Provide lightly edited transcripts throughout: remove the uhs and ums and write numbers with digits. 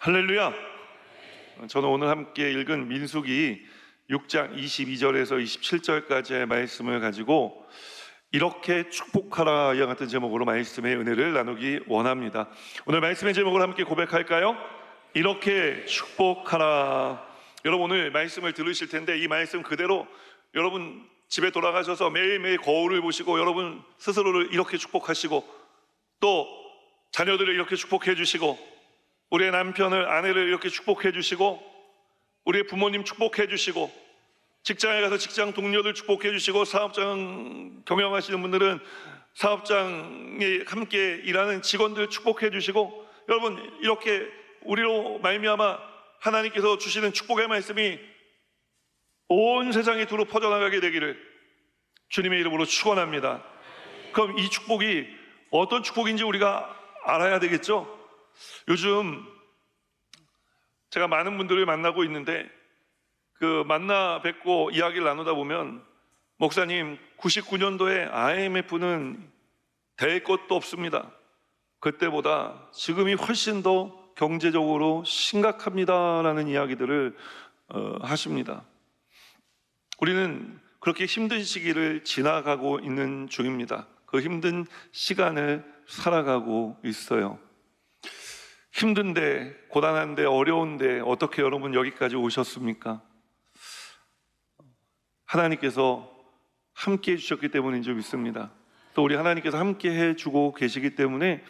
할렐루야. 저는 오늘 함께 읽은 민수기 6장 22절에서 27절까지의 말씀을 가지고 이렇게 축복하라 이와 같은 제목으로 말씀의 은혜를 나누기 원합니다. 오늘 말씀의 제목을 함께 고백할까요? 이렇게 축복하라. 여러분 오늘 말씀을 들으실 텐데 이 말씀 그대로 여러분 집에 돌아가셔서 매일매일 거울을 보시고 여러분 스스로를 이렇게 축복하시고 또 자녀들을 이렇게 축복해 주시고 우리의 남편을, 아내를 이렇게 축복해 주시고 우리의 부모님 축복해 주시고 직장에 가서 직장 동료들 축복해 주시고 사업장 경영하시는 분들은 사업장에 함께 일하는 직원들 축복해 주시고 여러분 이렇게 우리로 말미암아 하나님께서 주시는 축복의 말씀이 온 세상에 두루 퍼져나가게 되기를 주님의 이름으로 축원합니다. 그럼 이 축복이 어떤 축복인지 우리가 알아야 되겠죠? 요즘 제가 많은 분들을 만나고 있는데 그 만나 뵙고 이야기를 나누다 보면 목사님 99년도에 IMF는 될 것도 없습니다. 그때보다 지금이 훨씬 더 경제적으로 심각합니다라는 이야기들을 하십니다. 우리는 그렇게 힘든 시기를 지나가고 있는 중입니다. 그 힘든 시간을 살아가고 있어요. 힘든데, 고단한데, 어려운데 어떻게 여러분 여기까지 오셨습니까? 하나님께서 함께 해주셨기 때문인 줄 믿습니다. 또 우리 하나님께서 함께 해주고 계시기 때문에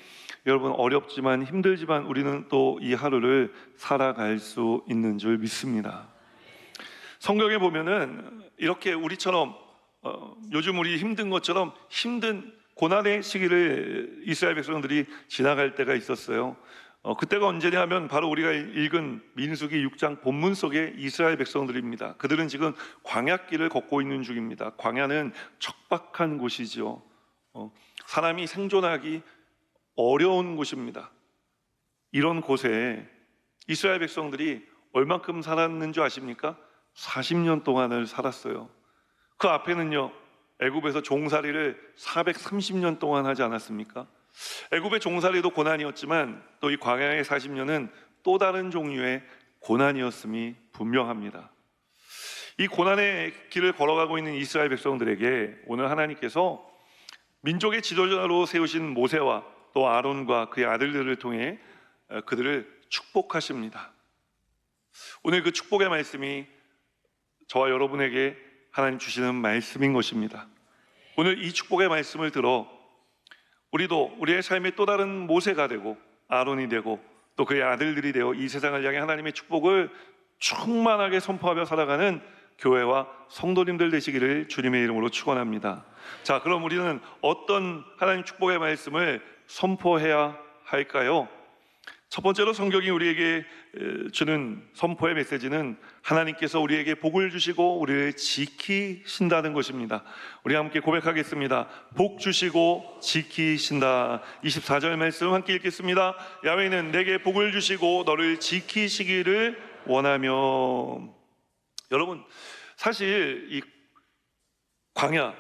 여러분 어렵지만 힘들지만 우리는 또 이 하루를 살아갈 수 있는 줄 믿습니다. 성경에 보면은 이렇게 우리처럼 요즘 우리 힘든 것처럼 힘든 고난의 시기를 이스라엘 백성들이 지나갈 때가 있었어요. 그때가 언제냐 하면 바로 우리가 읽은 민수기 6장 본문 속의 이스라엘 백성들입니다. 그들은 지금 광야길을 걷고 있는 중입니다. 광야는 척박한 곳이죠. 사람이 생존하기 어려운 곳입니다. 이런 곳에 이스라엘 백성들이 얼만큼 살았는 줄 아십니까? 40년 동안을 살았어요. 그 앞에는요 애굽에서 종살이를 430년 동안 하지 않았습니까? 애굽의 종살이도 고난이었지만 또 이 광야의 40년은 또 다른 종류의 고난이었음이 분명합니다. 이 고난의 길을 걸어가고 있는 이스라엘 백성들에게 오늘 하나님께서 민족의 지도자로 세우신 모세와 또 아론과 그의 아들들을 통해 그들을 축복하십니다. 오늘 그 축복의 말씀이 저와 여러분에게 하나님 주시는 말씀인 것입니다. 오늘 이 축복의 말씀을 들어 우리도 우리의 삶의 또 다른 모세가 되고 아론이 되고 또 그의 아들들이 되어 이 세상을 향해 하나님의 축복을 충만하게 선포하며 살아가는 교회와 성도님들 되시기를 주님의 이름으로 축원합니다. 자, 그럼 우리는 어떤 하나님 축복의 말씀을 선포해야 할까요? 첫 번째로 성경이 우리에게 주는 선포의 메시지는 하나님께서 우리에게 복을 주시고 우리를 지키신다는 것입니다. 우리 함께 고백하겠습니다. 복 주시고 지키신다. 24절 말씀 함께 읽겠습니다. 야훼는 내게 복을 주시고 너를 지키시기를 원하며. 여러분 사실 이 광야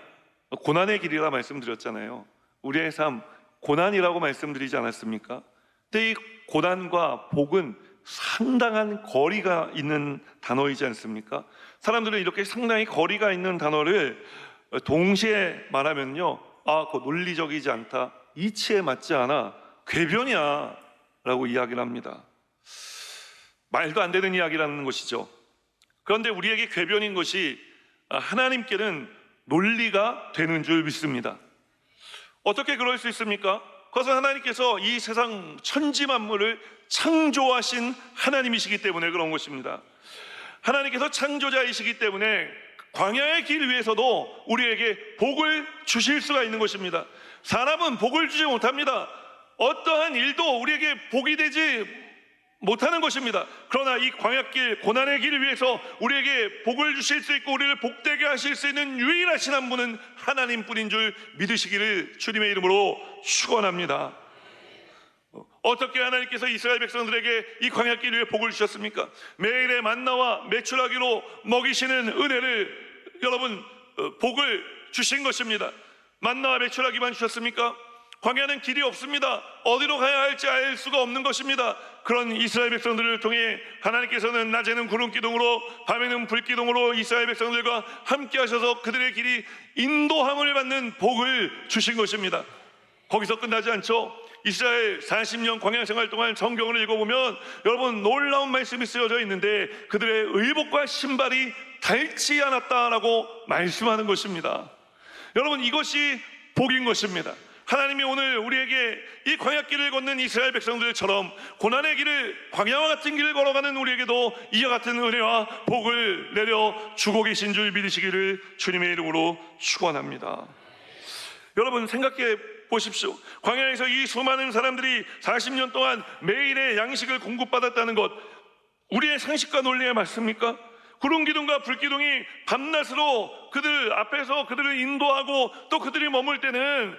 고난의 길이라 말씀드렸잖아요. 우리의 삶 고난이라고 말씀드리지 않았습니까? 근데 이 고난과 복은 상당한 거리가 있는 단어이지 않습니까? 사람들은 이렇게 상당히 거리가 있는 단어를 동시에 말하면요, 그거 논리적이지 않다, 이치에 맞지 않아, 궤변이야 라고 이야기를 합니다. 말도 안 되는 이야기라는 것이죠. 그런데 우리에게 궤변인 것이 하나님께는 논리가 되는 줄 믿습니다. 어떻게 그럴 수 있습니까? 그것은 하나님께서 이 세상 천지 만물을 창조하신 하나님이시기 때문에 그런 것입니다. 하나님께서 창조자이시기 때문에 광야의 길 위에서도 우리에게 복을 주실 수가 있는 것입니다. 사람은 복을 주지 못합니다. 어떠한 일도 우리에게 복이 되지 못하는 것입니다. 그러나 이 광야길 고난의 길 위에서 우리에게 복을 주실 수 있고 우리를 복되게 하실 수 있는 유일하신 한 분은 하나님뿐인 줄 믿으시기를 주님의 이름으로 축원합니다. 어떻게 하나님께서 이스라엘 백성들에게 이 광야길 위에 복을 주셨습니까? 매일의 만나와 메추라기로 먹이시는 은혜를 여러분 복을 주신 것입니다. 만나와 메추라기만 주셨습니까? 광야는 길이 없습니다. 어디로 가야 할지 알 수가 없는 것입니다. 그런 이스라엘 백성들을 통해 하나님께서는 낮에는 구름 기둥으로 밤에는 불 기둥으로 이스라엘 백성들과 함께 하셔서 그들의 길이 인도함을 받는 복을 주신 것입니다. 거기서 끝나지 않죠. 이스라엘 40년 광야 생활 동안 성경을 읽어보면 여러분 놀라운 말씀이 쓰여져 있는데 그들의 의복과 신발이 닳지 않았다라고 말씀하는 것입니다. 여러분 이것이 복인 것입니다. 하나님이 오늘 우리에게 이 광야길을 걷는 이스라엘 백성들처럼 고난의 길을 광야와 같은 길을 걸어가는 우리에게도 이와 같은 은혜와 복을 내려 주고 계신 줄 믿으시기를 주님의 이름으로 축원합니다. 여러분 생각해 보십시오. 광야에서 이 수많은 사람들이 40년 동안 매일의 양식을 공급받았다는 것, 우리의 상식과 논리에 맞습니까? 구름 기둥과 불 기둥이 밤낮으로 그들 앞에서 그들을 인도하고 또 그들이 머물 때는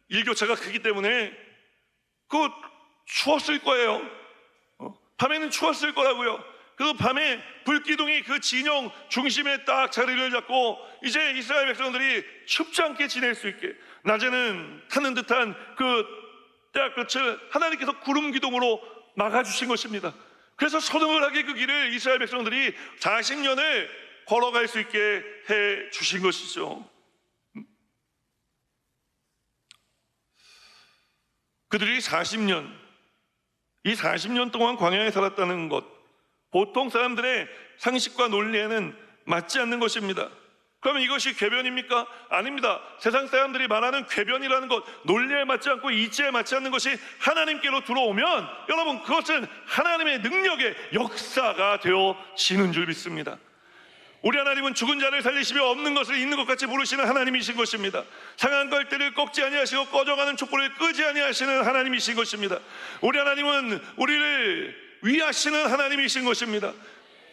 일교차가 크기 때문에 그 추웠을 거예요. 밤에는 추웠을 거라고요. 그래서 밤에 불기둥이 그 진영 중심에 딱 자리를 잡고 이제 이스라엘 백성들이 춥지 않게 지낼 수 있게, 낮에는 타는 듯한 그 때끝을 하나님께서 구름 기둥으로 막아주신 것입니다. 그래서 서늘하게 그 길을 이스라엘 백성들이 40년을 걸어갈 수 있게 해 주신 것이죠. 그들이 40년, 이 40년 동안 광야에 살았다는 것, 보통 사람들의 상식과 논리에는 맞지 않는 것입니다. 그러면 이것이 궤변입니까? 아닙니다. 세상 사람들이 말하는 궤변이라는 것, 논리에 맞지 않고 이치에 맞지 않는 것이 하나님께로 들어오면 여러분 그것은 하나님의 능력의 역사가 되어지는 줄 믿습니다. 우리 하나님은 죽은 자를 살리시며 없는 것을 있는 것 같이 부르시는 하나님이신 것입니다. 상한 걸대를 꺾지 아니하시고 꺼져가는 촛불을 끄지 아니하시는 하나님이신 것입니다. 우리 하나님은 우리를 위하시는 하나님이신 것입니다.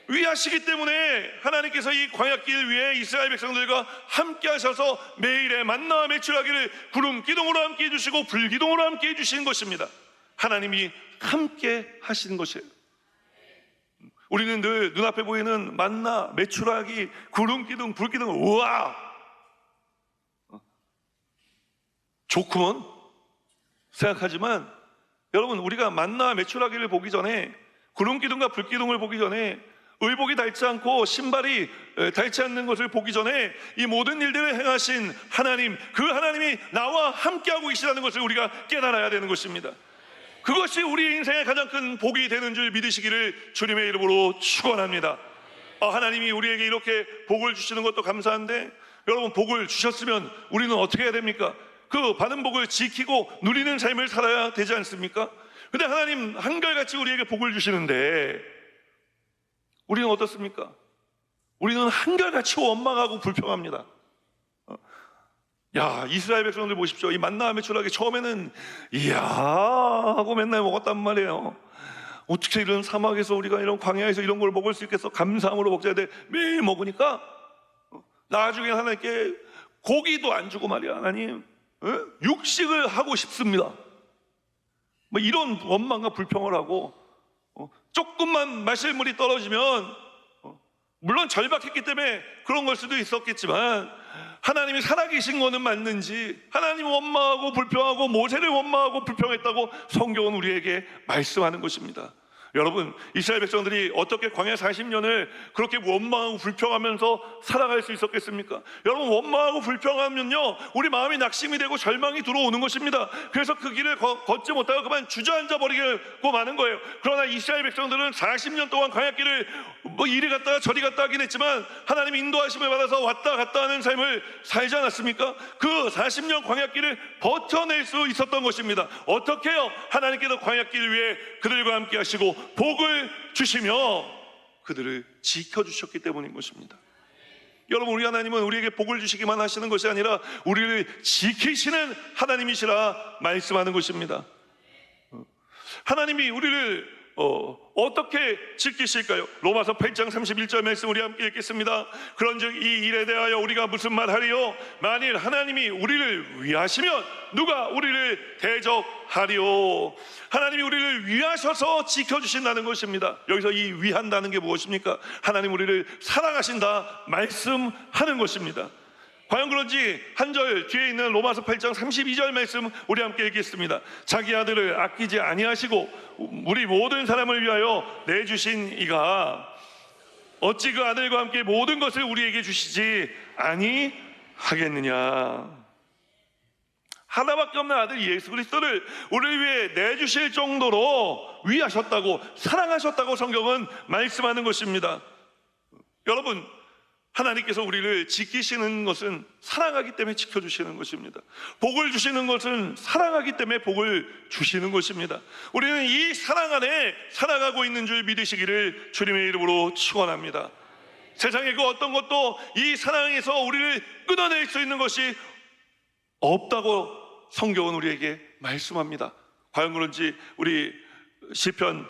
위하시기 때문에 하나님께서 이 광야길 위에 이스라엘 백성들과 함께 하셔서 매일의 만나와 메추라기를 구름 기둥으로 함께 해주시고 불 기둥으로 함께 해주시는 것입니다. 하나님이 함께 하시는 것이에요. 우리는 늘 눈앞에 보이는 만나, 메추라기, 구름 기둥, 불 기둥, 우와! 좋구먼 생각하지만 여러분 우리가 만나, 메추라기를 보기 전에, 구름 기둥과 불 기둥을 보기 전에, 의복이 닳지 않고 신발이 닳지 않는 것을 보기 전에 이 모든 일들을 행하신 하나님, 그 하나님이 나와 함께하고 계시다는 것을 우리가 깨달아야 되는 것입니다. 그것이 우리 인생의 가장 큰 복이 되는 줄 믿으시기를 주님의 이름으로 축원합니다. 하나님이 우리에게 이렇게 복을 주시는 것도 감사한데 여러분 복을 주셨으면 우리는 어떻게 해야 됩니까? 그 받은 복을 지키고 누리는 삶을 살아야 되지 않습니까? 근데 하나님 한결같이 우리에게 복을 주시는데 우리는 어떻습니까? 우리는 한결같이 원망하고 불평합니다. 야, 이스라엘 백성들 보십시오. 이 만나와 메추라기 처음에는 이야 하고 맨날 먹었단 말이에요. 어떻게 이런 사막에서 우리가 이런 광야에서 이런 걸 먹을 수 있겠어? 감사함으로 먹자야 돼. 매일 먹으니까 나중에 하나님께 고기도 안 주고 말이야. 하나님 육식을 하고 싶습니다. 뭐 이런 원망과 불평을 하고 조금만 마실 물이 떨어지면 물론 절박했기 때문에 그런 걸 수도 있었겠지만 하나님이 살아계신 거는 맞는지 하나님 원망하고 불평하고 모세를 원망하고 불평했다고 성경은 우리에게 말씀하는 것입니다. 여러분 이스라엘 백성들이 어떻게 광야 40년을 그렇게 원망하고 불평하면서 살아갈 수 있었겠습니까? 여러분 원망하고 불평하면요 우리 마음이 낙심이 되고 절망이 들어오는 것입니다. 그래서 그 길을 걷지 못하고 그만 주저앉아 버리고 마는 거예요. 그러나 이스라엘 백성들은 40년 동안 광야길을 뭐 이리 갔다가 저리 갔다 하긴 했지만 하나님 인도하심을 받아서 왔다 갔다 하는 삶을 살지 않았습니까? 그 40년 광야길을 버텨낼 수 있었던 것입니다. 어떻게 해요? 하나님께서 광야길 위에 그들과 함께 하시고 복을 주시며 그들을 지켜주셨기 때문인 것입니다. 여러분 우리 하나님은 우리에게 복을 주시기만 하시는 것이 아니라 우리를 지키시는 하나님이시라 말씀하는 것입니다. 하나님이 우리를 어떻게 지키실까요? 로마서 8장 31절 말씀 우리 함께 읽겠습니다. 그런즉 이 일에 대하여 우리가 무슨 말하리요? 만일 하나님이 우리를 위하시면 누가 우리를 대적하리요? 하나님이 우리를 위하셔서 지켜주신다는 것입니다. 여기서 이 위한다는 게 무엇입니까? 하나님 우리를 사랑하신다 말씀하는 것입니다. 과연 그런지 한 절 뒤에 있는 로마서 8장 32절 말씀 우리 함께 읽겠습니다. 자기 아들을 아끼지 아니하시고 우리 모든 사람을 위하여 내주신 이가 어찌 그 아들과 함께 모든 것을 우리에게 주시지 아니하겠느냐. 하나밖에 없는 아들 예수 그리스도를 우리를 위해 내주실 정도로 위하셨다고, 사랑하셨다고 성경은 말씀하는 것입니다. 여러분, 하나님께서 우리를 지키시는 것은 사랑하기 때문에 지켜주시는 것입니다. 복을 주시는 것은 사랑하기 때문에 복을 주시는 것입니다. 우리는 이 사랑 안에 살아가고 있는 줄 믿으시기를 주님의 이름으로 축원합니다. 세상의 그 어떤 것도 이 사랑에서 우리를 끊어낼 수 있는 것이 없다고 성경은 우리에게 말씀합니다. 과연 그런지 우리 시편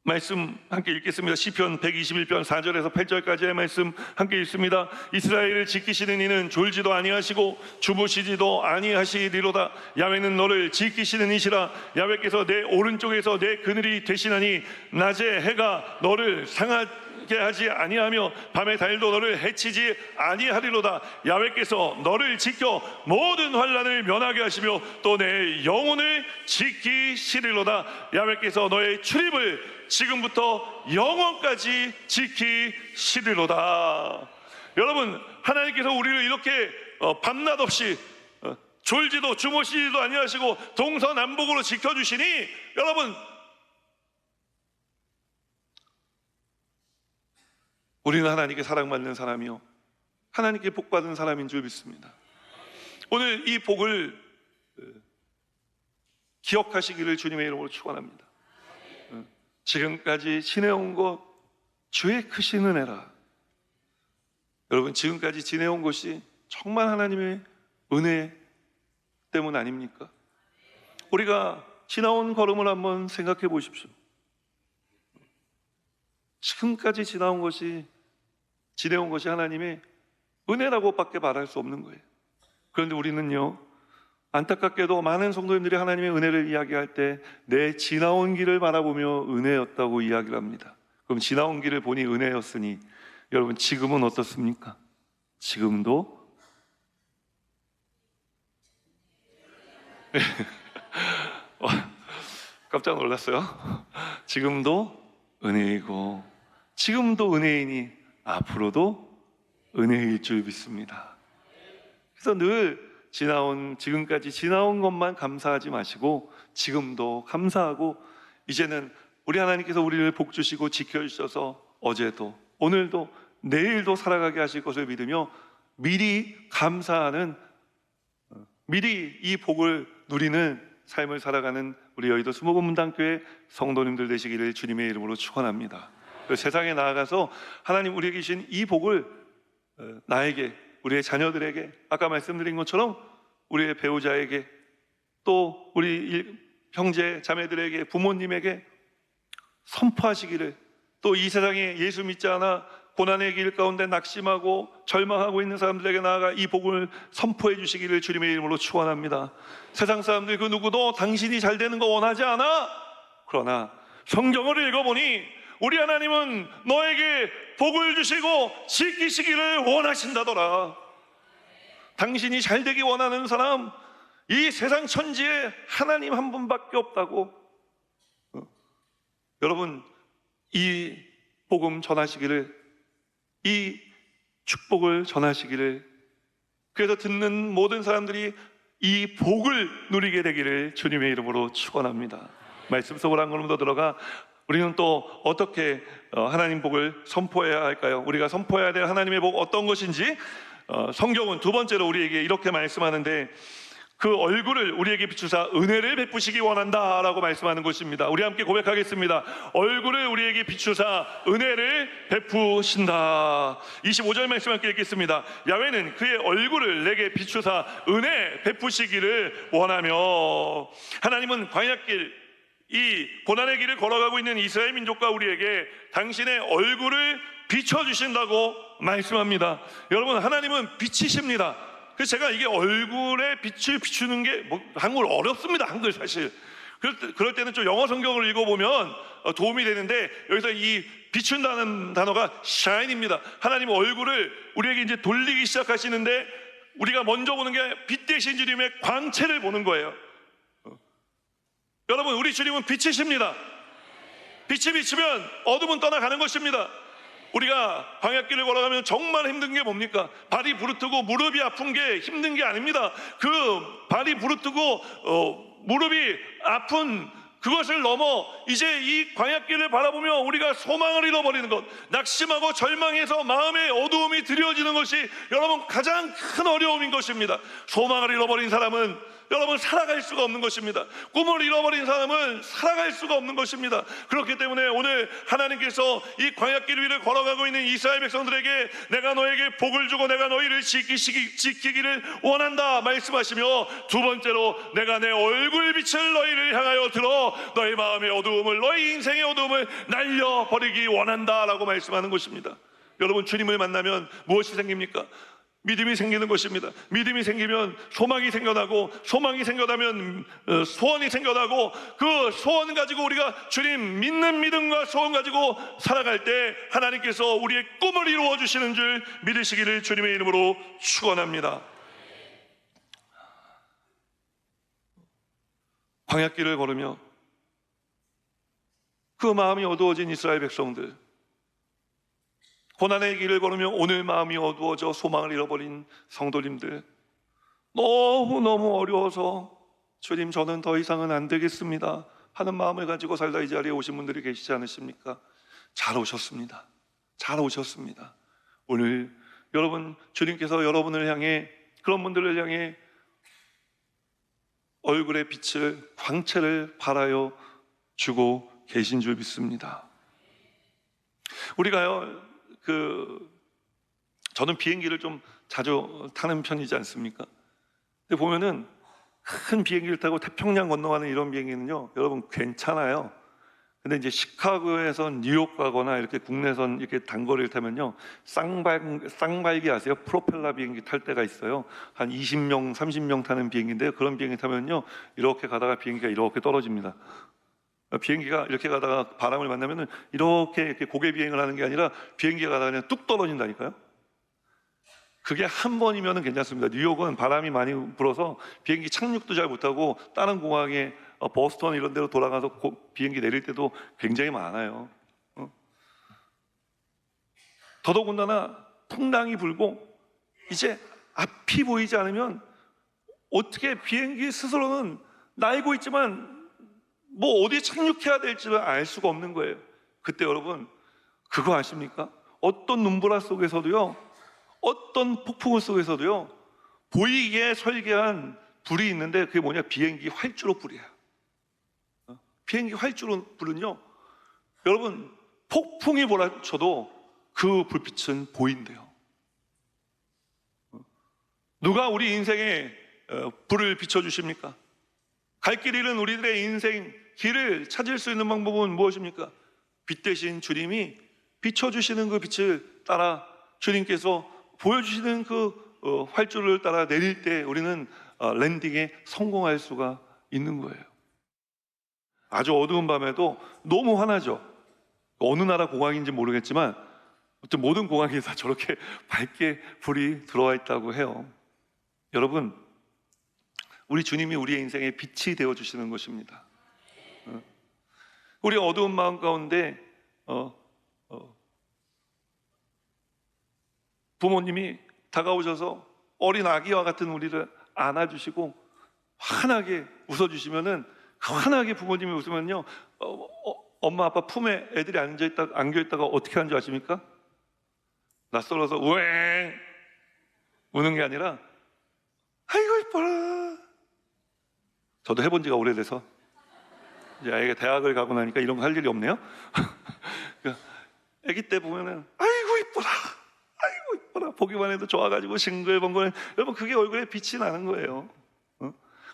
말씀 함께 읽겠습니다. 시편 121편 4절에서 8절까지의 말씀 함께 읽습니다. 이스라엘을 지키시는 이는 졸지도 아니하시고 주무시지도 아니하시리로다. 야훼는 너를 지키시는 이시라. 야훼께서 내 오른쪽에서 내 그늘이 되시나니 낮에 해가 너를 상하게 하지 아니하며 밤의 달도 너를 해치지 아니하리로다. 야훼께서 너를 지켜 모든 환난을 면하게 하시며 또 내 영혼을 지키시리로다. 야훼께서 너의 출입을 지금부터 영원까지 지키시리로다. 여러분, 하나님께서 우리를 이렇게 밤낮 없이 졸지도 주무시지도 아니하시고 동서남북으로 지켜주시니, 여러분, 우리는 하나님께 사랑받는 사람이요 하나님께 복받은 사람인 줄 믿습니다. 오늘 이 복을 기억하시기를 주님의 이름으로 축원합니다. 지금까지 지내온 것 주의 크신 은혜라. 여러분, 지금까지 지내온 것이 정말 하나님의 은혜 때문 아닙니까? 우리가 지나온 걸음을 한번 생각해 보십시오. 지금까지 지내온 것이 하나님의 은혜라고밖에 말할 수 없는 거예요. 그런데 우리는요, 안타깝게도 많은 성도님들이 하나님의 은혜를 이야기할 때 내 지나온 길을 바라보며 은혜였다고 이야기를 합니다. 그럼 지나온 길을 보니 은혜였으니 여러분, 지금은 어떻습니까? 지금도 깜짝 놀랐어요. 지금도 은혜이고 지금도 은혜이니 앞으로도 은혜일 줄 믿습니다. 그래서 늘 지금까지 지나온 것만 감사하지 마시고 지금도 감사하고, 이제는 우리 하나님께서 우리를 복 주시고 지켜주셔서 어제도 오늘도 내일도 살아가게 하실 것을 믿으며 미리 감사하는, 미리 이 복을 누리는 삶을 살아가는 우리 여의도 수목원문당교회 성도님들 되시기를 주님의 이름으로 축원합니다. 세상에 나아가서 하나님 우리에게 주신 이 복을 나에게, 우리의 자녀들에게, 아까 말씀드린 것처럼 우리의 배우자에게, 또 우리 형제 자매들에게, 부모님에게 선포하시기를, 또 이 세상에 예수 믿지 않아 고난의 길 가운데 낙심하고 절망하고 있는 사람들에게 나아가 이 복을 선포해 주시기를 주님의 이름으로 축원합니다. 세상 사람들 그 누구도 당신이 잘 되는 거 원하지 않아. 그러나 성경을 읽어보니 우리 하나님은 너에게 복을 주시고 지키시기를 원하신다더라. 당신이 잘 되기 원하는 사람, 이 세상 천지에 하나님 한 분밖에 없다고. 여러분, 이 복음 전하시기를, 이 축복을 전하시기를, 그래서 듣는 모든 사람들이 이 복을 누리게 되기를 주님의 이름으로 축원합니다. 말씀 속으로 한 걸음 더 들어가 우리는 또 어떻게 하나님 복을 선포해야 할까요? 우리가 선포해야 될 하나님의 복 어떤 것인지 성경은 두 번째로 우리에게 이렇게 말씀하는데, 그 얼굴을 우리에게 비추사 은혜를 베푸시기 원한다라고 말씀하는 것입니다. 우리 함께 고백하겠습니다. 얼굴을 우리에게 비추사 은혜를 베푸신다. 25절 말씀 함께 읽겠습니다. 야훼는 그의 얼굴을 내게 비추사 은혜 베푸시기를 원하며. 하나님은 광야길, 이 고난의 길을 걸어가고 있는 이스라엘 민족과 우리에게 당신의 얼굴을 비춰주신다고 말씀합니다. 여러분, 하나님은 빛이십니다. 그래서 제가 이게 얼굴에 빛을 비추는 게 한글 어렵습니다. 한글 사실. 그럴 때는 좀 영어 성경을 읽어보면 도움이 되는데, 여기서 이 비춘다는 단어가 shine입니다. 하나님 얼굴을 우리에게 이제 돌리기 시작하시는데, 우리가 먼저 보는 게 빛 대신 주님의 광채를 보는 거예요. 여러분, 우리 주님은 빛이십니다. 빛이 비치면 어둠은 떠나가는 것입니다. 우리가 광야길을 걸어가면 정말 힘든 게 뭡니까? 발이 부르트고 무릎이 아픈 게 힘든 게 아닙니다. 그 발이 부르트고 무릎이 아픈 그것을 넘어 이제 이 광야길을 바라보며 우리가 소망을 잃어버리는 것, 낙심하고 절망해서 마음의 어두움이 드려지는 것이 여러분 가장 큰 어려움인 것입니다. 소망을 잃어버린 사람은 여러분 살아갈 수가 없는 것입니다. 꿈을 잃어버린 사람은 살아갈 수가 없는 것입니다. 그렇기 때문에 오늘 하나님께서 이 광야길 위를 걸어가고 있는 이스라엘 백성들에게 내가 너에게 복을 주고 내가 너희를 지키기를 원한다 말씀하시며, 두 번째로 내가 내 얼굴빛을 너희를 향하여 들어 너희 마음의 어두움을, 너희 인생의 어두움을 날려버리기 원한다 라고 말씀하는 것입니다. 여러분, 주님을 만나면 무엇이 생깁니까? 믿음이 생기는 것입니다. 믿음이 생기면 소망이 생겨나고, 소망이 생겨나면 소원이 생겨나고, 그 소원 가지고 우리가 주님 믿는 믿음과 소원 가지고 살아갈 때 하나님께서 우리의 꿈을 이루어 주시는 줄 믿으시기를 주님의 이름으로 축원합니다. 광야길을 걸으며 그 마음이 어두워진 이스라엘 백성들, 고난의 길을 걸으며 오늘 마음이 어두워져 소망을 잃어버린 성도님들, 너무너무 어려워서 주님 저는 더 이상은 안 되겠습니다 하는 마음을 가지고 살다 이 자리에 오신 분들이 계시지 않으십니까? 잘 오셨습니다. 잘 오셨습니다. 오늘 여러분, 주님께서 여러분을 향해, 그런 분들을 향해 얼굴의 빛을, 광채를 발하여 주고 계신 줄 믿습니다. 우리가요, 저는 비행기를 좀 자주 타는 편이지 않습니까? 근데 보면은 큰 비행기를 타고 태평양 건너가는 이런 비행기는요, 여러분 괜찮아요. 근데 이제 시카고에서 뉴욕 가거나 이렇게 국내선 이렇게 단거리를 타면요, 쌍발기 아세요? 프로펠러 비행기 탈 때가 있어요. 한 20명, 30명 타는 비행기인데요, 그런 비행기 타면요, 이렇게 가다가 비행기가 이렇게 떨어집니다. 비행기가 이렇게 가다가 바람을 만나면은 이렇게 고개 비행을 하는 게 아니라 비행기가 가다가 그냥 뚝 떨어진다니까요. 그게 한 번이면은 괜찮습니다. 뉴욕은 바람이 많이 불어서 비행기 착륙도 잘 못하고 다른 공항에 보스턴 이런 데로 돌아가서 비행기 내릴 때도 굉장히 많아요. 더더군다나 풍랑이 불고 이제 앞이 보이지 않으면 어떻게 비행기 스스로는 날고 있지만 뭐 어디에 착륙해야 될지를 알 수가 없는 거예요. 그때 여러분 그거 아십니까? 어떤 눈보라 속에서도요, 어떤 폭풍우 속에서도요, 보이게 설계한 불이 있는데 그게 뭐냐? 비행기 활주로 불이야. 비행기 활주로 불은요, 여러분 폭풍이 몰아쳐도 그 불빛은 보인대요. 누가 우리 인생에 불을 비춰주십니까? 갈 길 잃은 우리들의 인생 길을 찾을 수 있는 방법은 무엇입니까? 빛 대신 주님이 비춰주시는 그 빛을 따라, 주님께서 보여주시는 그 활주로를 따라 내릴 때 우리는 랜딩에 성공할 수가 있는 거예요. 아주 어두운 밤에도 너무 환하죠. 어느 나라 공항인지 모르겠지만 아무튼 모든 공항에 다 저렇게 밝게 불이 들어와 있다고 해요. 여러분, 우리 주님이 우리의 인생에 빛이 되어주시는 것입니다. 우리 어두운 마음 가운데 부모님이 다가오셔서 어린 아기와 같은 우리를 안아주시고 환하게 웃어주시면은, 환하게 부모님이 웃으면요, 엄마 아빠 품에 애들이 안겨있다가 어떻게 하는 줄 아십니까? 낯설어서 우엥 우는 게 아니라 아이고 이뻐라. 저도 해본 지가 오래돼서 이제 아이가 대학을 가고 나니까 이런 거 할 일이 없네요. 아기 때 보면은 아이고 이뻐라, 아이고 이뻐라, 보기만 해도 좋아가지고 싱글벙글. 여러분 그게 얼굴에 빛이 나는 거예요.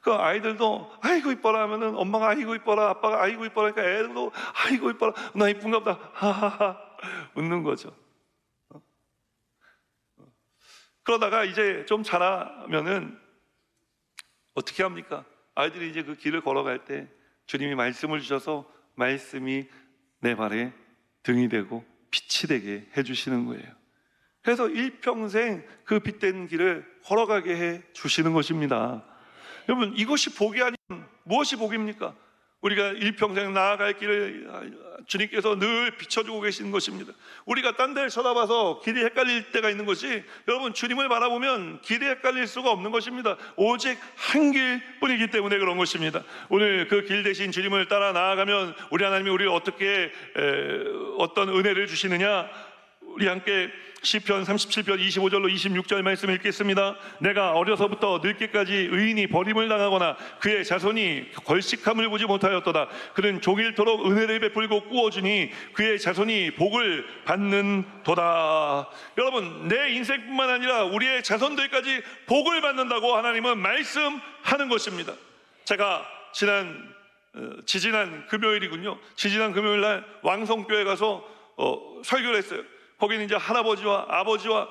그 아이들도 아이고 이뻐라 하면은 엄마가 아이고 이뻐라, 아빠가 아이고 이뻐라 하니까 애들도 아이고 이뻐라, 나 이쁜가 보다 하하하 웃는 거죠. 그러다가 이제 좀 자라면은 어떻게 합니까? 아이들이 이제 그 길을 걸어갈 때 주님이 말씀을 주셔서 말씀이 내 발에 등이 되고 빛이 되게 해주시는 거예요. 그래서 일평생 그 빛된 길을 걸어가게 해 주시는 것입니다. 여러분, 이것이 복이 아니면 무엇이 복입니까? 우리가 일평생 나아갈 길을 주님께서 늘 비춰주고 계시는 것입니다. 우리가 딴 데를 쳐다봐서 길이 헷갈릴 때가 있는 것이, 여러분, 주님을 바라보면 길이 헷갈릴 수가 없는 것입니다. 오직 한 길뿐이기 때문에 그런 것입니다. 오늘 그 길 대신 주님을 따라 나아가면 우리 하나님이 우리를 어떻게 어떤 은혜를 주시느냐, 우리 함께 시편 37편 25절로 26절 말씀 읽겠습니다. 내가 어려서부터 늙기까지 의인이 버림을 당하거나 그의 자손이 걸식함을 보지 못하였도다. 그는 종일토록 은혜를 베풀고 꾸어주니 그의 자손이 복을 받는도다. 여러분, 내 인생뿐만 아니라 우리의 자손들까지 복을 받는다고 하나님은 말씀하는 것입니다. 제가 지지난 금요일이군요. 지지난 금요일 날 왕성교회 가서 설교를 했어요. 거기는 이제 할아버지와 아버지와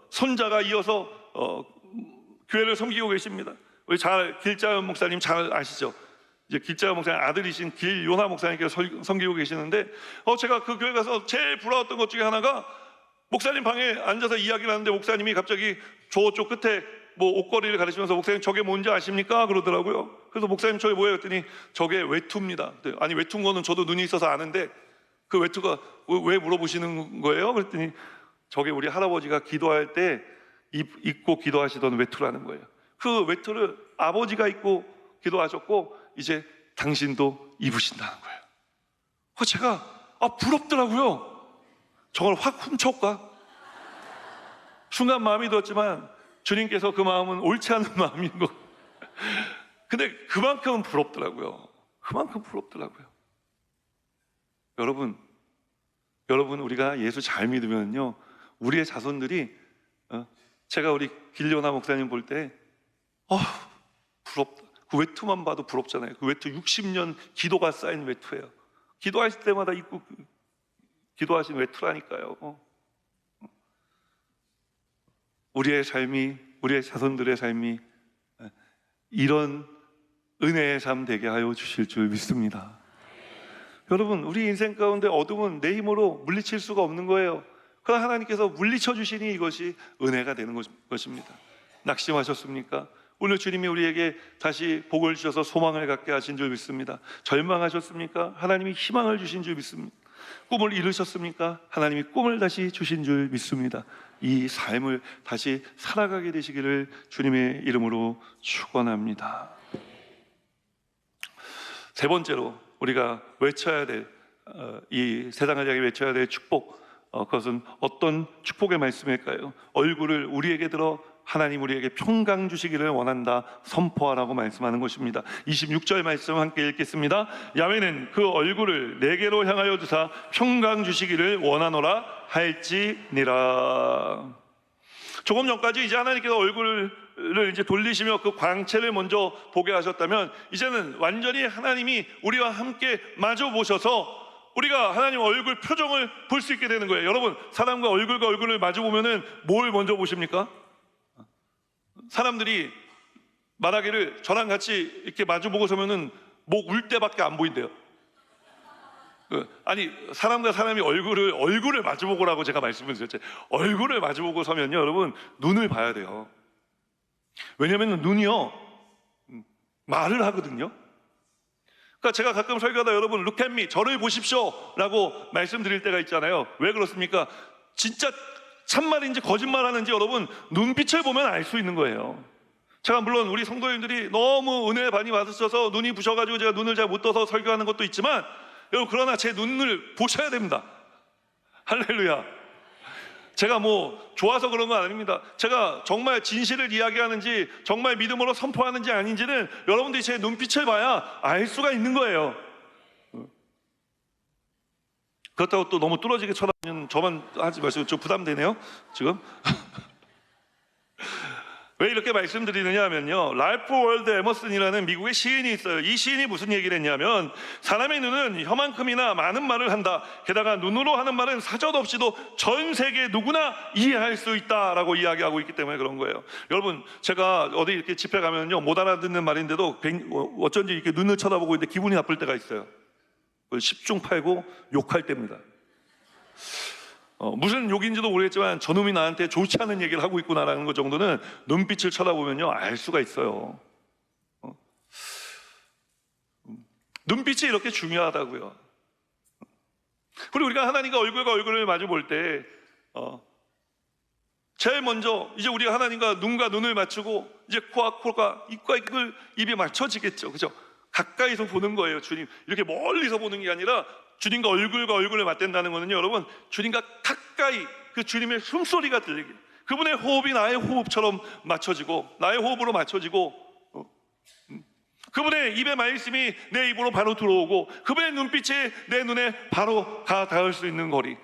손자가 이어서 교회를 섬기고 계십니다. 우리 길자연 목사님 잘 아시죠? 이제 길자연 목사님 아들이신 길요나 목사님께서 섬기고 계시는데, 제가 그 교회 가서 제일 부러웠던 것 중에 하나가, 목사님 방에 앉아서 이야기를 하는데 목사님이 갑자기 저쪽 끝에 뭐 옷걸이를 가리시면서, 목사님 저게 뭔지 아십니까? 그러더라고요. 그래서 목사님 저게 뭐예요? 그랬더니 저게 외투입니다. 아니, 외투인 거는 저도 눈이 있어서 아는데 그 외투가 왜 물어보시는 거예요? 그랬더니 저게 우리 할아버지가 기도할 때 입고 기도하시던 외투라는 거예요. 그 외투를 아버지가 입고 기도하셨고 이제 당신도 입으신다는 거예요. 제가 부럽더라고요. 저걸 확 훔쳐올까? 순간 마음이 들었지만 주님께서 그 마음은 옳지 않은 마음인 거. 근데 그만큼 부럽더라고요. 그만큼 부럽더라고요. 여러분, 우리가 예수 잘 믿으면요, 우리의 자손들이, 제가 우리 길요나 목사님 볼 때 부럽다. 그 외투만 봐도 부럽잖아요. 그 외투 60년 기도가 쌓인 외투예요. 기도하실 때마다 입고 기도하신 외투라니까요. 우리의 삶이, 우리의 자손들의 삶이 이런 은혜의 삶 되게 하여 주실 줄 믿습니다. 여러분, 우리 인생 가운데 어둠은 내 힘으로 물리칠 수가 없는 거예요. 그러나 하나님께서 물리쳐 주시니 이것이 은혜가 되는 것입니다. 낙심하셨습니까? 오늘 주님이 우리에게 다시 복을 주셔서 소망을 갖게 하신 줄 믿습니다. 절망하셨습니까? 하나님이 희망을 주신 줄 믿습니다. 꿈을 이루셨습니까? 하나님이 꿈을 다시 주신 줄 믿습니다. 이 삶을 다시 살아가게 되시기를 주님의 이름으로 축원합니다. 세 번째로 우리가 외쳐야 될, 이 세상을 향해 외쳐야 될 축복, 그것은 어떤 축복의 말씀일까요? 얼굴을 우리에게 들어 하나님 우리에게 평강 주시기를 원한다 선포하라고 말씀하는 것입니다. 26절 말씀 함께 읽겠습니다. 야훼는 그 얼굴을 내게로 향하여 주사 평강 주시기를 원하노라 할지니라. 조금 전까지 이제 하나님께서 얼굴을 이제 돌리시며 그 광채를 먼저 보게 하셨다면, 이제는 완전히 하나님이 우리와 함께 마주 보셔서 우리가 하나님 얼굴 표정을 볼 수 있게 되는 거예요. 여러분, 사람과 얼굴과 얼굴을 마주 보면은 뭘 먼저 보십니까? 사람들이 말하기를 저랑 같이 이렇게 마주 보고 서면은 목 울 때밖에 안 보인대요. 아니, 사람과 사람이 얼굴을 마주 보고라고 제가 말씀을 드렸죠. 얼굴을 마주 보고 서면요, 여러분, 눈을 봐야 돼요. 왜냐하면 눈이요, 말을 하거든요. 그러니까 제가 가끔 설교하다 여러분, look at me, 저를 보십시오 라고 말씀드릴 때가 있잖아요. 왜 그렇습니까? 진짜 참말인지 거짓말하는지 여러분, 눈빛을 보면 알 수 있는 거예요. 제가 물론 우리 성도님들이 너무 은혜 많이 받으셔서 눈이 부셔가지고 제가 눈을 잘 못 떠서 설교하는 것도 있지만, 여러분, 그러나 제 눈을 보셔야 됩니다. 할렐루야. 제가 뭐 좋아서 그런 건 아닙니다. 제가 정말 진실을 이야기하는지 정말 믿음으로 선포하는지 아닌지는 여러분들이 제 눈빛을 봐야 알 수가 있는 거예요. 그렇다고 또 너무 뚫어지게 쳐다보면 저만 하지 마시고, 좀 부담되네요 지금. 왜 이렇게 말씀드리느냐 하면요, 랄프 월드 에머슨이라는 미국의 시인이 있어요. 이 시인이 무슨 얘기를 했냐면, 사람의 눈은 혀만큼이나 많은 말을 한다. 게다가 눈으로 하는 말은 사전 없이도 전 세계 누구나 이해할 수 있다라고 이야기하고 있기 때문에 그런 거예요. 여러분, 제가 어디 이렇게 집회 가면요, 못 알아듣는 말인데도 어쩐지 이렇게 눈을 쳐다보고 있는데 기분이 나쁠 때가 있어요. 그걸 10중 8구 욕할 때입니다. 무슨 욕인지도 모르겠지만 저놈이 나한테 좋지 않은 얘기를 하고 있구나라는 것 정도는 눈빛을 쳐다보면요 알 수가 있어요. 눈빛이 이렇게 중요하다고요. 그리고 우리가 하나님과 얼굴과 얼굴을 마주 볼 때 제일 먼저 이제 우리가 하나님과 눈과 눈을 맞추고 이제 코와 코가 입과 입이 맞춰지겠죠. 그죠? 가까이서 보는 거예요. 주님 이렇게 멀리서 보는 게 아니라 주님과 얼굴을 맞댄다는 거는요 여러분, 주님과 가까이 그 주님의 숨소리가 들리게, 그분의 호흡이 나의 호흡처럼 맞춰지고 나의 호흡으로 맞춰지고 그분의 입의 말씀이 내 입으로 바로 들어오고 그분의 눈빛이 내 눈에 바로 가 닿을 수 있는 거리,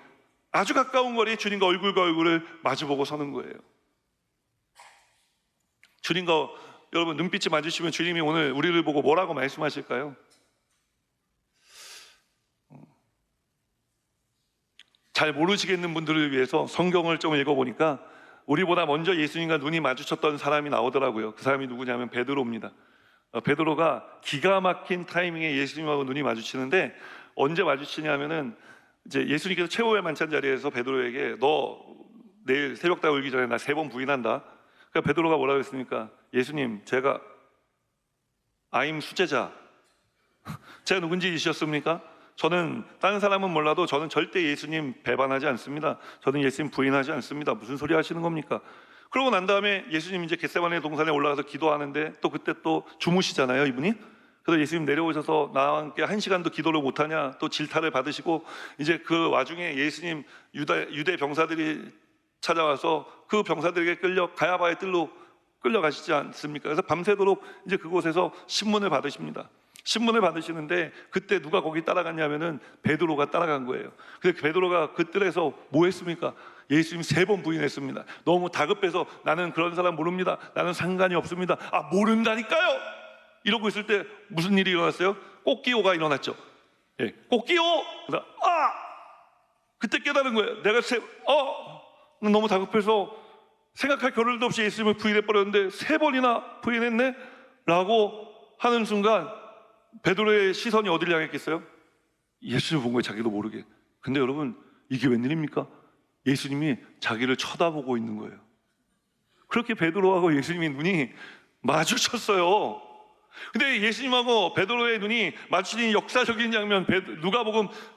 아주 가까운 거리에 주님과 얼굴을 마주보고 서는 거예요. 주님과 여러분 눈빛이 맞으시면 주님이 오늘 우리를 보고 뭐라고 말씀하실까요? 잘 모르시겠는 분들을 위해서 성경을 좀 읽어보니까 우리보다 먼저 예수님과 눈이 마주쳤던 사람이 나오더라고요. 그 사람이 누구냐면 베드로입니다. 베드로가 기가 막힌 타이밍에 예수님하고 눈이 마주치는데, 언제 마주치냐면은 이제 예수님께서 최후의 만찬 자리에서 베드로에게 너 내일 새벽달 울기 전에 나 3번 부인한다. 그러니까 베드로가 뭐라고 했습니까? 예수님, 제가 아임 수제자 제가 누군지 아셨습니까? 저는 다른 사람은 몰라도 저는 절대 예수님 배반하지 않습니다. 저는 예수님 부인하지 않습니다. 무슨 소리 하시는 겁니까? 그러고 난 다음에 예수님 이제 겟세마네 동산에 올라가서 기도하는데 또 그때 또 주무시잖아요, 이분이. 그래서 예수님 내려오셔서 나와 함께 1시간도 기도를 못하냐 또 질타를 받으시고, 이제 그 와중에 예수님 유대 병사들이 찾아와서 그 병사들에게 끌려 가야바의 뜰로 끌려가시지 않습니까? 그래서 밤새도록 이제 그곳에서 신문을 받으십니다. 신문을 받으시는데 그때 누가 거기 따라갔냐면은 베드로가 따라간 거예요. 근데 베드로가 그 뜰에서 뭐 했습니까? 예수님 3번 부인했습니다. 너무 다급해서 나는 그런 사람 모릅니다. 나는 상관이 없습니다. 아, 모른다니까요. 이러고 있을 때 무슨 일이 일어났어요? 꽃기호가 일어났죠. 예, 꽃기호. 그때 깨달은 거예요. 내가 너무 다급해서 생각할 겨를도 없이 예수님을 부인해 버렸는데 3번이나 부인했네? 라고 하는 순간 베드로의 시선이 어디를 향했겠어요? 예수님을 본 거예요, 자기도 모르게. 근데 여러분, 이게 웬일입니까? 예수님이 자기를 쳐다보고 있는 거예요. 그렇게 베드로하고 예수님의 눈이 마주쳤어요. 근데 예수님하고 베드로의 눈이 마주치는 역사적인 장면,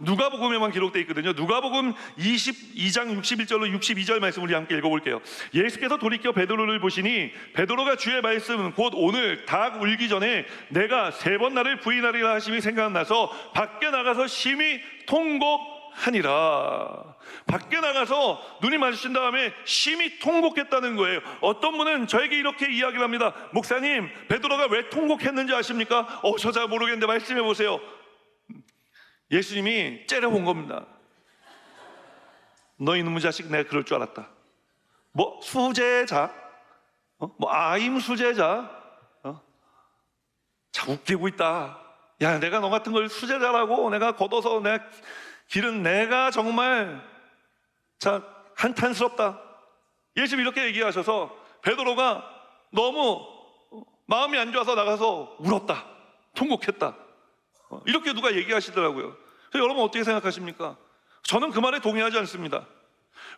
누가복음에만 기록되어 있거든요. 누가복음 22장 61절로 62절 말씀 우리 함께 읽어볼게요. 예수께서 돌이켜 베드로를 보시니 베드로가 주의 말씀 곧 오늘 닭 울기 전에 내가 3번 나를 부인하리라 하심이 생각나서 밖에 나가서 심히 통곡하니라. 밖에 나가서 눈이 마주친 다음에 심히 통곡했다는 거예요. 어떤 분은 저에게 이렇게 이야기를 합니다. 목사님, 베드로가 왜 통곡했는지 아십니까? 저 잘 모르겠는데 말씀해 보세요. 예수님이 째려본 겁니다. 너 이놈의 자식, 내가 그럴 줄 알았다. 뭐 수제자? 뭐 아임 수제자? 자, 웃기고 있다. 야, 내가 너 같은 걸 수제자라고 내가 걷어서 내가 길은 내가 정말 자 한탄스럽다. 예수님이 이렇게 얘기하셔서 베드로가 너무 마음이 안 좋아서 나가서 울었다, 통곡했다, 이렇게 누가 얘기하시더라고요. 여러분 어떻게 생각하십니까? 저는 그 말에 동의하지 않습니다.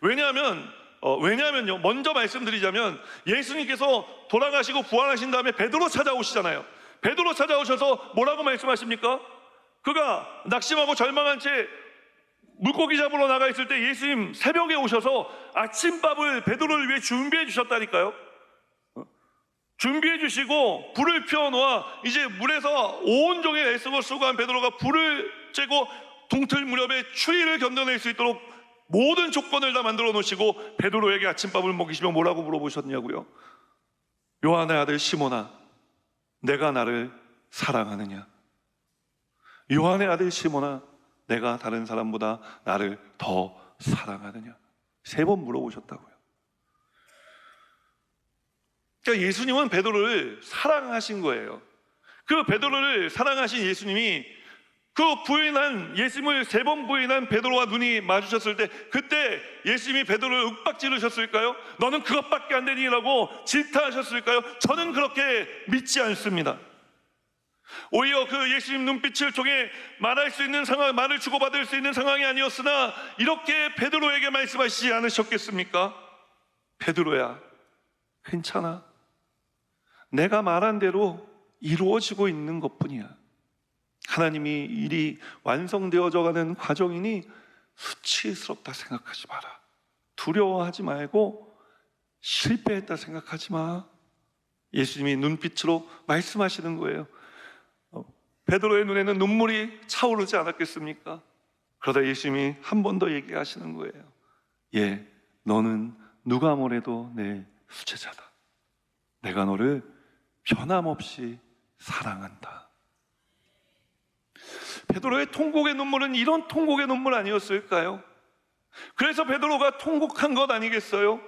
왜냐하면요, 먼저 말씀드리자면 예수님께서 돌아가시고 부활하신 다음에 베드로 찾아오시잖아요. 베드로 찾아오셔서 뭐라고 말씀하십니까? 그가 낙심하고 절망한 채 물고기 잡으러 나가 있을 때 예수님 새벽에 오셔서 아침밥을 베드로를 위해 준비해 주셨다니까요. 준비해 주시고 불을 피워놓아 이제 물에서 온종일 애쓰고 수고한 베드로가 불을 쬐고 동틀 무렵에 추위를 견뎌낼 수 있도록 모든 조건을 다 만들어 놓으시고 베드로에게 아침밥을 먹이시며 뭐라고 물어보셨냐고요? 요한의 아들 시몬아, 내가 나를 사랑하느냐? 요한의 아들 시몬아, 내가 다른 사람보다 나를 더 사랑하느냐? 3번 물어보셨다고요. 그러니까 예수님은 베드로를 사랑하신 거예요. 그 베드로를 사랑하신 예수님이 그 부인한 예수님을 3번 부인한 베드로와 눈이 마주쳤을 때 그때 예수님이 베드로를 윽박지르셨을까요? 너는 그것밖에 안 되니라고 질타하셨을까요? 저는 그렇게 믿지 않습니다. 오히려 그 예수님 눈빛을 통해 말할 수 있는 상황, 말을 주고받을 수 있는 상황이 아니었으나 이렇게 베드로에게 말씀하시지 않으셨겠습니까? 베드로야, 괜찮아. 내가 말한 대로 이루어지고 있는 것뿐이야. 하나님이 일이 완성되어져 가는 과정이니 수치스럽다 생각하지 마라. 두려워하지 말고 실패했다 생각하지 마. 예수님이 눈빛으로 말씀하시는 거예요. 베드로의 눈에는 눈물이 차오르지 않았겠습니까? 그러다 예수님이 한 번 더 얘기하시는 거예요. 예, 너는 누가 뭐래도 내 수제자다. 내가 너를 변함없이 사랑한다. 베드로의 통곡의 눈물은 이런 통곡의 눈물 아니었을까요? 그래서 베드로가 통곡한 것 아니겠어요?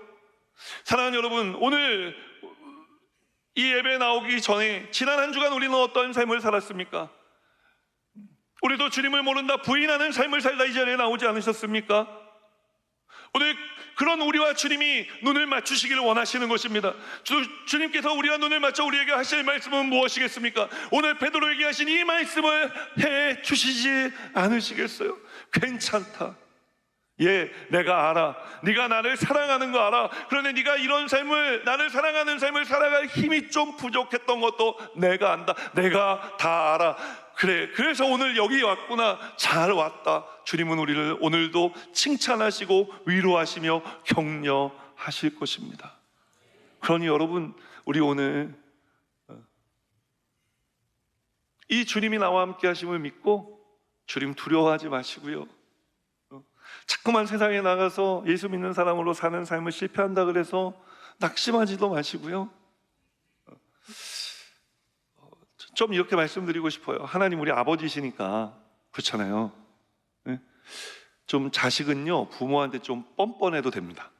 사랑하는 여러분, 오늘 이 예배 나오기 전에 지난 한 주간 우리는 어떤 삶을 살았습니까? 우리도 주님을 모른다, 부인하는 삶을 살다 이 자리에 나오지 않으셨습니까? 오늘 그런 우리와 주님이 눈을 맞추시기를 원하시는 것입니다. 주님께서 우리와 눈을 맞춰 우리에게 하실 말씀은 무엇이겠습니까? 오늘 베드로에게 하신 이 말씀을 해 주시지 않으시겠어요? 괜찮다. 예, 내가 알아. 네가 나를 사랑하는 거 알아. 그런데 네가 이런 삶을, 나를 사랑하는 삶을 살아갈 힘이 좀 부족했던 것도 내가 안다. 내가 다 알아. 그래, 그래서 오늘 여기 왔구나. 잘 왔다. 주님은 우리를 오늘도 칭찬하시고 위로하시며 격려하실 것입니다. 그러니 여러분, 우리 오늘 이 주님이 나와 함께 하심을 믿고 주님 두려워하지 마시고요, 자꾸만 세상에 나가서 예수 믿는 사람으로 사는 삶을 실패한다 그래서 낙심하지도 마시고요, 좀 이렇게 말씀드리고 싶어요. 하나님 우리 아버지시니까 그렇잖아요. 좀 자식은요, 부모한테 좀 뻔뻔해도 됩니다.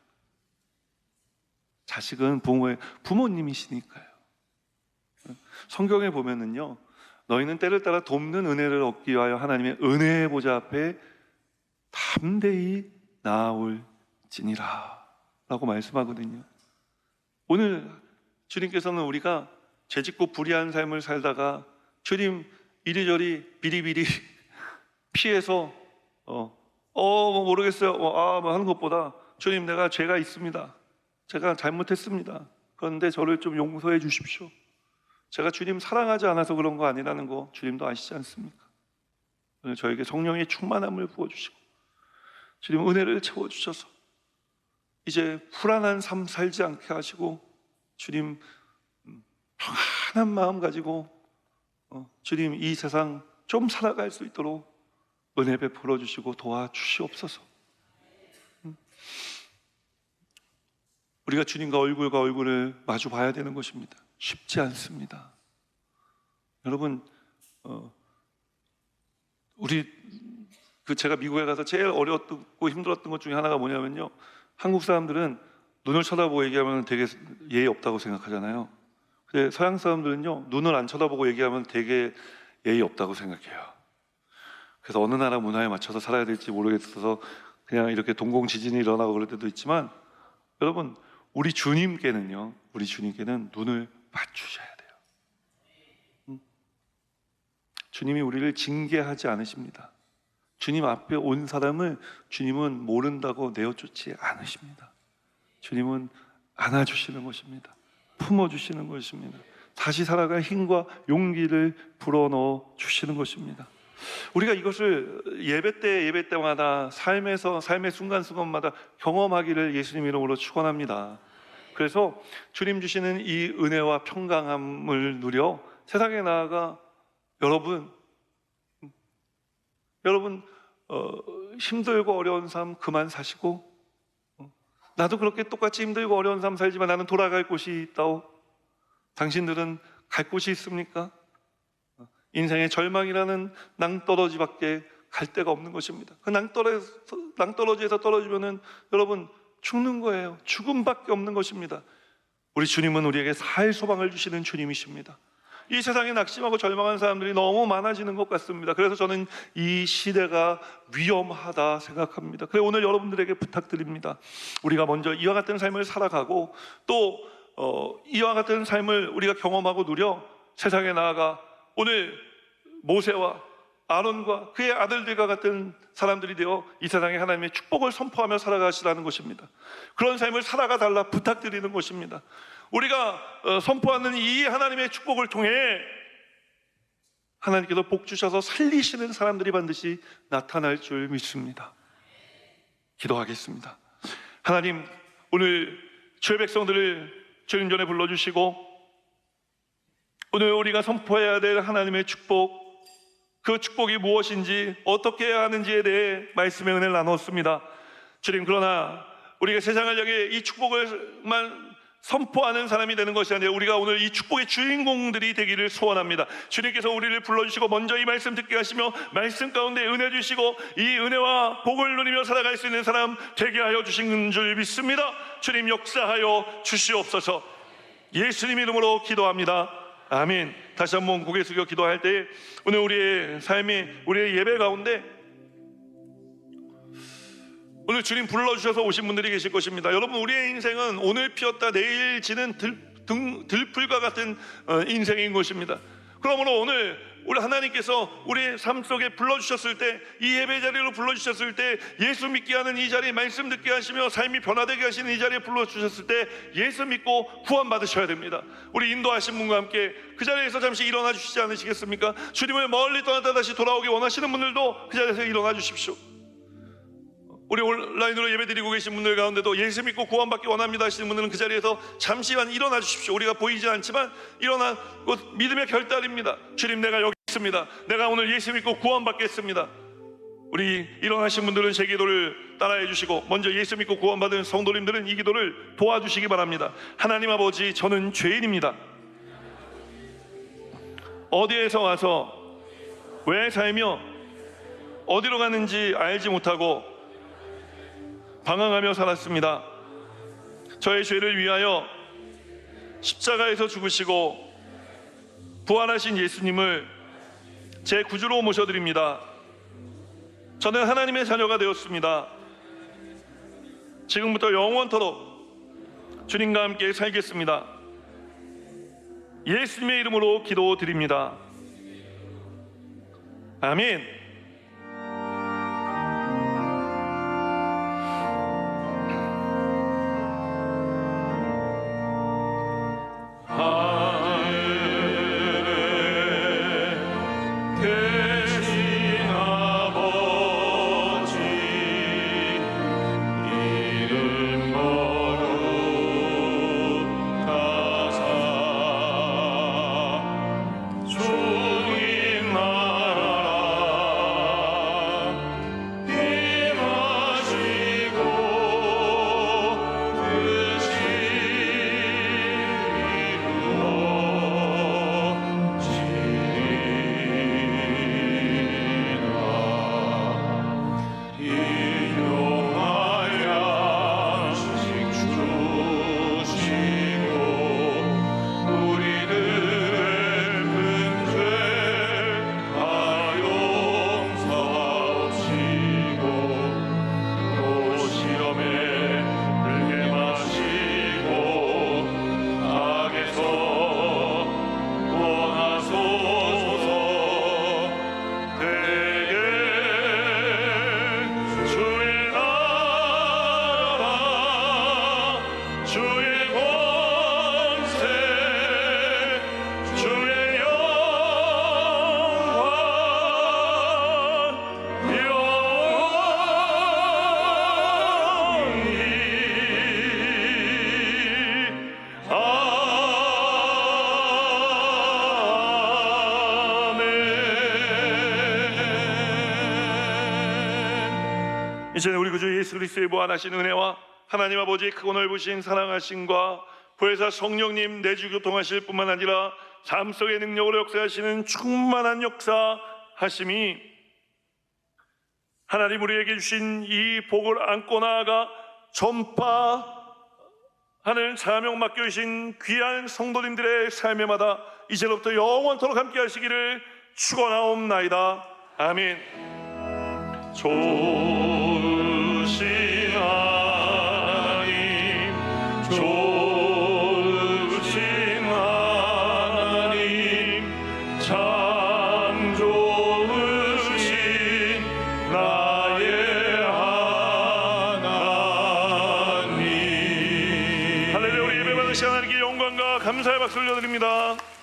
자식은 부모님이시니까요. 성경에 보면은요, 너희는 때를 따라 돕는 은혜를 얻기 위하여 하나님의 은혜의 보좌 앞에 담대히 나아올지니라 라고 말씀하거든요. 오늘 주님께서는 우리가 죄짓고 불의한 삶을 살다가 주님 이리저리 비리비리 피해서 모르겠어요 하는 것보다 주님 내가 죄가 있습니다. 제가 잘못했습니다. 그런데 저를 좀 용서해 주십시오. 제가 주님 사랑하지 않아서 그런 거 아니라는 거 주님도 아시지 않습니까? 저에게 성령의 충만함을 부어주시고 주님 은혜를 채워주셔서 이제 불안한 삶 살지 않게 하시고 주님 평안한 마음 가지고 주님 이 세상 좀 살아갈 수 있도록 은혜 베풀어 주시고 도와주시옵소서. 우리가 주님과 얼굴과 얼굴을 마주 봐야 되는 것입니다. 쉽지 않습니다. 여러분, 제가 미국에 가서 제일 어려웠고 힘들었던 것 중에 하나가 뭐냐면요, 한국 사람들은 눈을 쳐다보고 얘기하면 되게 예의 없다고 생각하잖아요. 근데 서양 사람들은요, 눈을 안 쳐다보고 얘기하면 되게 예의 없다고 생각해요. 그래서 어느 나라 문화에 맞춰서 살아야 될지 모르겠어서 그냥 이렇게 동공지진이 일어나고 그럴 때도 있지만, 여러분 우리 주님께는 눈을 맞추셔야 돼요. 주님이 우리를 징계하지 않으십니다. 주님 앞에 온 사람을 주님은 모른다고 내어쫓지 않으십니다. 주님은 안아주시는 것입니다. 품어주시는 것입니다. 다시 살아갈 힘과 용기를 불어넣어 주시는 것입니다. 우리가 이것을 예배 때마다 삶의 순간순간마다 경험하기를 예수님 이름으로 축원합니다. 그래서 주님 주시는 이 은혜와 평강함을 누려 세상에 나아가 여러분 힘들고 어려운 삶 그만 사시고, 나도 그렇게 똑같이 힘들고 어려운 삶 살지만 나는 돌아갈 곳이 있다오. 당신들은 갈 곳이 있습니까? 인생의 절망이라는 낭떠러지밖에 갈 데가 없는 것입니다. 그 낭떠러지에서 떨어지면은 여러분 죽는 거예요. 죽음밖에 없는 것입니다. 우리 주님은 우리에게 살 소망을 주시는 주님이십니다. 이 세상에 낙심하고 절망한 사람들이 너무 많아지는 것 같습니다. 그래서 저는 이 시대가 위험하다 생각합니다. 그래서 오늘 여러분들에게 부탁드립니다. 우리가 먼저 이와 같은 삶을 살아가고 또 이와 같은 삶을 우리가 경험하고 누려 세상에 나아가 오늘 모세와 아론과 그의 아들들과 같은 사람들이 되어 이 세상에 하나님의 축복을 선포하며 살아가시라는 것입니다. 그런 삶을 살아가 달라 부탁드리는 것입니다. 우리가 선포하는 이 하나님의 축복을 통해 하나님께서 복 주셔서 살리시는 사람들이 반드시 나타날 줄 믿습니다. 기도하겠습니다. 하나님, 오늘 주의 백성들을 주님 전에 불러주시고 오늘 우리가 선포해야 될 하나님의 축복, 그 축복이 무엇인지 어떻게 해야 하는지에 대해 말씀의 은혜를 나눴습니다. 주님, 그러나 우리가 세상을 향해 이 축복을만 선포하는 사람이 되는 것이 아니라 우리가 오늘 이 축복의 주인공들이 되기를 소원합니다. 주님께서 우리를 불러주시고 먼저 이 말씀 듣게 하시며 말씀 가운데 은혜 주시고 이 은혜와 복을 누리며 살아갈 수 있는 사람 되게 하여 주신 줄 믿습니다. 주님, 역사하여 주시옵소서. 예수님 이름으로 기도합니다. 아멘. 다시 한번 고개 숙여 기도할 때 오늘 우리의 삶이, 우리의 예배 가운데 오늘 주님 불러주셔서 오신 분들이 계실 것입니다. 여러분, 우리의 인생은 오늘 피었다 내일 지는 들풀과 같은 인생인 것입니다. 그러므로 오늘 우리 하나님께서 우리의 삶 속에 불러주셨을 때, 이 예배 자리로 불러주셨을 때, 예수 믿게 하는 이 자리에 말씀 듣게 하시며 삶이 변화되게 하시는 이 자리에 불러주셨을 때 예수 믿고 구원 받으셔야 됩니다. 우리 인도하신 분과 함께 그 자리에서 잠시 일어나 주시지 않으시겠습니까? 주님을 멀리 떠났다 다시 돌아오기 원하시는 분들도 그 자리에서 일어나 주십시오. 우리 온라인으로 예배드리고 계신 분들 가운데도 예수 믿고 구원받기 원합니다 하시는 분들은 그 자리에서 잠시만 일어나 주십시오. 우리가 보이지 않지만 일어나 믿음의 결단입니다. 주님, 내가 여기 있습니다. 내가 오늘 예수 믿고 구원받겠습니다. 우리 일어나신 분들은 제 기도를 따라해 주시고 먼저 예수 믿고 구원받은 성도님들은 이 기도를 도와주시기 바랍니다. 하나님 아버지, 저는 죄인입니다. 어디에서 와서 왜 살며 어디로 가는지 알지 못하고 방황하며 살았습니다. 저의 죄를 위하여 십자가에서 죽으시고 부활하신 예수님을 제 구주로 모셔드립니다. 저는 하나님의 자녀가 되었습니다. 지금부터 영원토록 주님과 함께 살겠습니다. 예수님의 이름으로 기도드립니다. 아멘. 이제는 우리 구주 예수 그리스도의 무한하신 은혜와 하나님 아버지의 크고 넓으신 사랑하심과 보혜사 성령님 내주 교통하실 뿐만 아니라 삶 속의 능력으로 역사하시는 충만한 역사하심이 하나님 우리에게 주신 이 복을 안고 나아가 전파하는 사명 맡겨주신 귀한 성도님들의 삶에마다 이제로부터 영원토록 함께 하시기를 축원하옵나이다. 아멘. 좋으신 하나님, 좋으신 하나님, 박수 올려드립니다.